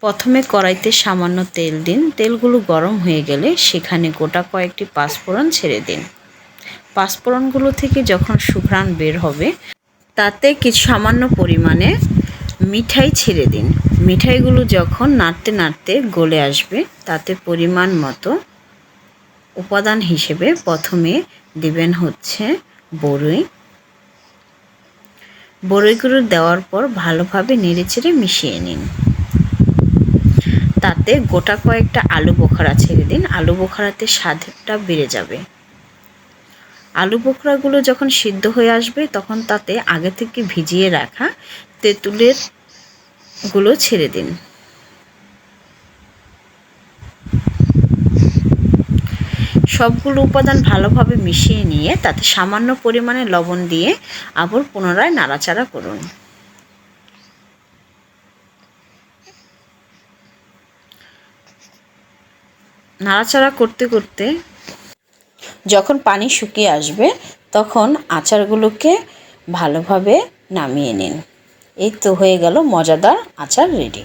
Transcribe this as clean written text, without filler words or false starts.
প্রথমে কড়াইতে সামান্য তেল দিন। তেলগুলো গরম হয়ে গেলে সেখানে গোটা কয়েকটি পাঁচফোড়ন ছেড়ে দিন। পাঁচফোড়নগুলো থেকে যখন সুঘ্রাণ বের হবে তাতে কিছু সামান্য পরিমাণে মিঠাই ছেড়ে দিন। মিঠাইগুলো যখন নাড়তে নাড়তে গলে আসবে তাতে পরিমাণ মতো উপাদান হিসেবে প্রথমে দিবেন হচ্ছে বড়ই। বড়ইগুলো দেওয়ার পর ভালোভাবে নেড়েচেড়ে মিশিয়ে নিন। তাতে গোটা কয়েকটা আলু বোখরা ছেড়ে দিন। আলু বোখরাতে স্বাদটা বেড়ে যাবে। আলু বোখরাগুলো যখন সিদ্ধ হয়ে আসবে তখন তাতে আগে থেকে ভিজিয়ে রাখা তেঁতুলের গুলো ছেড়ে দিন। সবগুলো উপাদান ভালোভাবে মিশিয়ে নিয়ে তাতে সামান্য পরিমাণে লবণ দিয়ে আবার পুনরায় নাড়াচাড়া করুন। নাড়াচাড়া করতে করতে যখন পানি শুকিয়ে আসবে তখন আচারগুলোকে ভালোভাবে নামিয়ে নিন। এই তো হয়ে গেল মজাদার আচার রেডি।